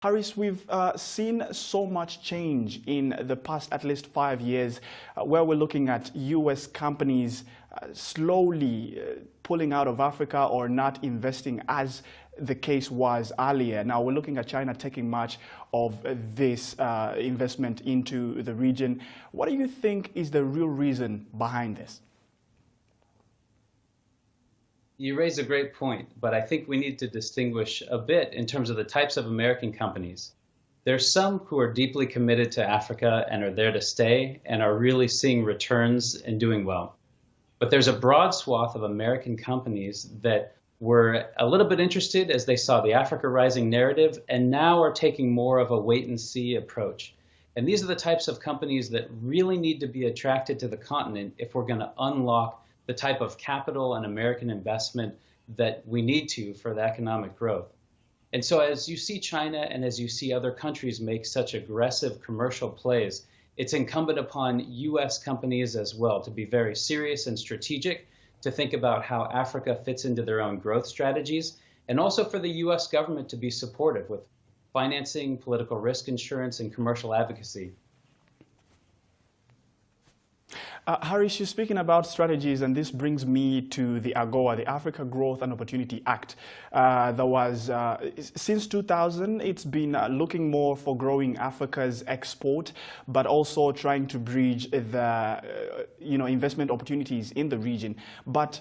Harris, we've seen so much change in the past at least 5 years, where we're looking at U.S. companies slowly pulling out of Africa or not investing as the case was earlier. Now we're looking at China taking much of this investment into the region. What do you think is the real reason behind this? You raise a great point, but I think we need to distinguish a bit in terms of the types of American companies. There's some who are deeply committed to Africa and are there to stay and are really seeing returns and doing well. But there's a broad swath of American companies that were a little bit interested as they saw the Africa Rising narrative and now are taking more of a wait and see approach. And these are the types of companies that really need to be attracted to the continent if we're going to unlock the type of capital and American investment that we need to for the economic growth. And so as you see China and as you see other countries make such aggressive commercial plays, it's incumbent upon US companies as well to be very serious and strategic, to think about how Africa fits into their own growth strategies, and also for the US government to be supportive with financing, political risk insurance, and commercial advocacy. Harris, you're speaking about strategies, and this brings me to the AGOA, the Africa Growth and Opportunity Act. Since 2000, it's been looking more for growing Africa's export, but also trying to bridge the investment opportunities in the region. But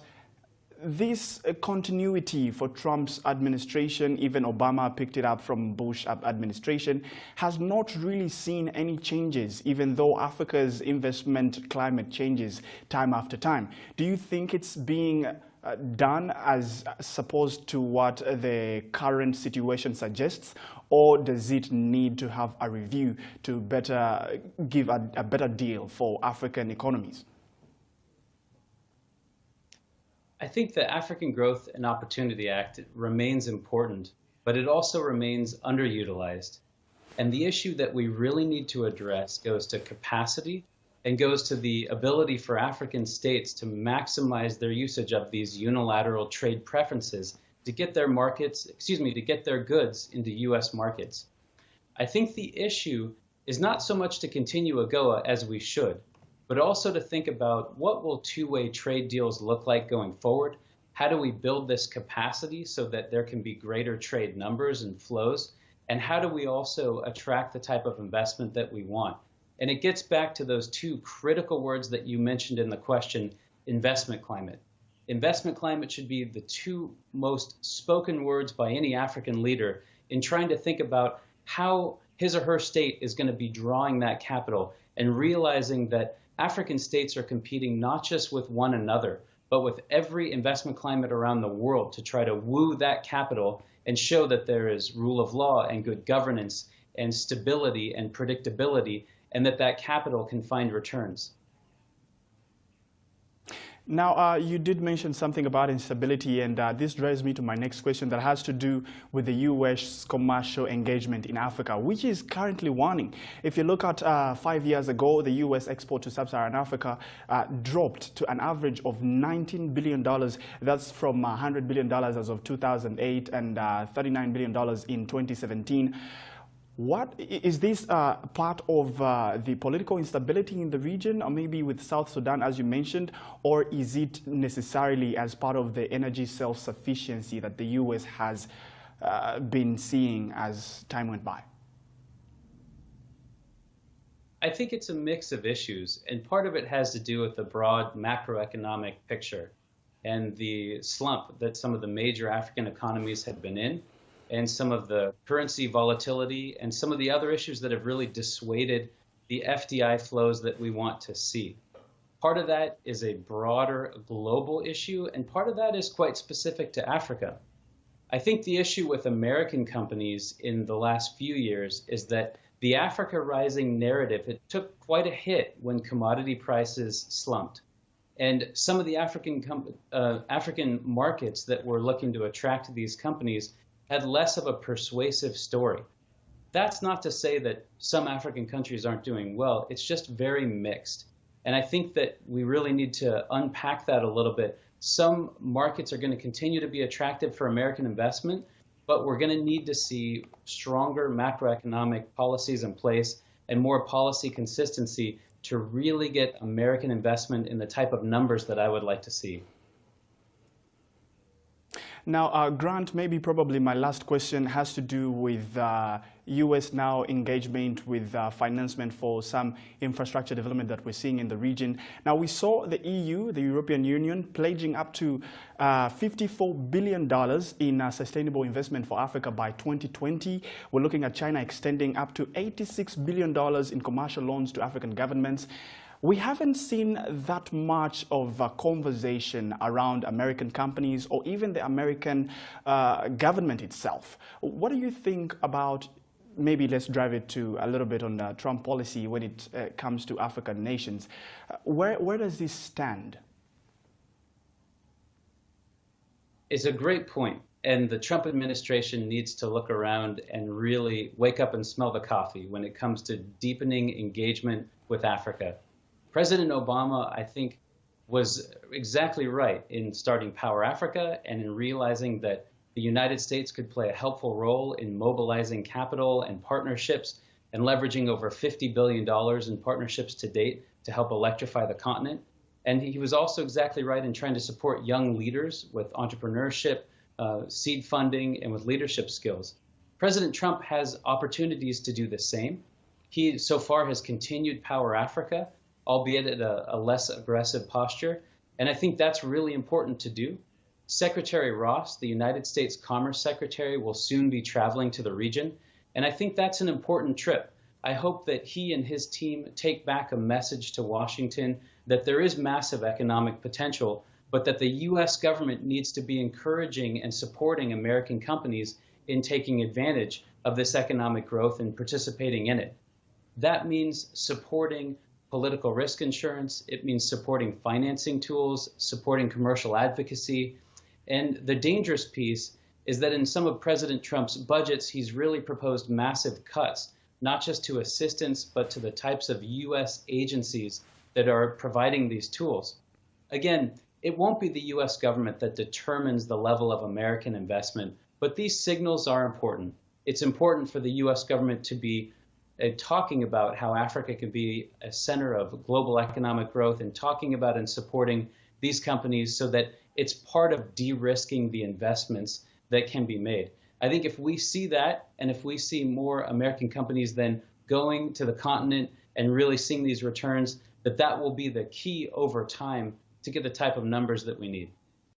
this continuity for Trump's administration, even Obama picked it up from Bush administration, has not really seen any changes, even though Africa's investment climate changes time after time. Do you think it's being done as opposed to what the current situation suggests, or does it need to have a review to better give a better deal for African economies? I think the African Growth and Opportunity Act remains important, but it also remains underutilized. And the issue that we really need to address goes to capacity and goes to the ability for African states to maximize their usage of these unilateral trade preferences to get their to get their goods into US markets. I think the issue is not so much to continue AGOA as we should, but also to think about what will two-way trade deals look like going forward? How do we build this capacity so that there can be greater trade numbers and flows? And how do we also attract the type of investment that we want? And it gets back to those two critical words that you mentioned in the question, investment climate. Investment climate should be the two most spoken words by any African leader in trying to think about how his or her state is going to be drawing that capital and realizing that African states are competing not just with one another, but with every investment climate around the world to try to woo that capital and show that there is rule of law and good governance and stability and predictability, and that capital can find returns. Now, you did mention something about instability, and this drives me to my next question that has to do with the U.S. commercial engagement in Africa, which is currently waning. If you look at 5 years ago, the U.S. export to sub-Saharan Africa dropped to an average of $19 billion. That's from $100 billion as of 2008 and $39 billion in 2017. What is this part of the political instability in the region, or maybe with South Sudan, as you mentioned, or is it necessarily as part of the energy self-sufficiency that the U.S. has been seeing as time went by? I think it's a mix of issues, and part of it has to do with the broad macroeconomic picture and the slump that some of the major African economies have been in, and some of the currency volatility and some of the other issues that have really dissuaded the FDI flows that we want to see. Part of that is a broader global issue, and part of that is quite specific to Africa. I think the issue with American companies in the last few years is that the Africa Rising narrative, it took quite a hit when commodity prices slumped. And some of the African markets that were looking to attract these companies had less of a persuasive story. That's not to say that some African countries aren't doing well, it's just very mixed. And I think that we really need to unpack that a little bit. Some markets are going to continue to be attractive for American investment, but we're going to need to see stronger macroeconomic policies in place and more policy consistency to really get American investment in the type of numbers that I would like to see. Now, Grant, maybe probably my last question has to do with U.S. now engagement with financement for some infrastructure development that we're seeing in the region. Now, we saw the EU, the European Union, pledging up to $54 billion in sustainable investment for Africa by 2020. We're looking at China extending up to $86 billion in commercial loans to African governments. We haven't seen that much of a conversation around American companies or even the American government itself. What do you think about, maybe let's drive it to a little bit on Trump policy when it comes to African nations. Where does this stand? It's a great point. And the Trump administration needs to look around and really wake up and smell the coffee when it comes to deepening engagement with Africa. President Obama, I think, was exactly right in starting Power Africa and in realizing that the United States could play a helpful role in mobilizing capital and partnerships and leveraging over $50 billion in partnerships to date to help electrify the continent. And he was also exactly right in trying to support young leaders with entrepreneurship, seed funding, and with leadership skills. President Trump has opportunities to do the same. He so far has continued Power Africa, albeit at a less aggressive posture. And I think that's really important to do. Secretary Ross, the United States Commerce Secretary, will soon be traveling to the region. And I think that's an important trip. I hope that he and his team take back a message to Washington that there is massive economic potential, but that the U.S. government needs to be encouraging and supporting American companies in taking advantage of this economic growth and participating in it. That means supporting political risk insurance. It means supporting financing tools, supporting commercial advocacy. And the dangerous piece is that in some of President Trump's budgets, he's really proposed massive cuts, not just to assistance, but to the types of U.S. agencies that are providing these tools. Again, it won't be the U.S. government that determines the level of American investment, but these signals are important. It's important for the U.S. government to be talking about how Africa can be a center of global economic growth and talking about and supporting these companies so that it's part of de-risking the investments that can be made. I think if we see that, and if we see more American companies then going to the continent and really seeing these returns, that will be the key over time to get the type of numbers that we need.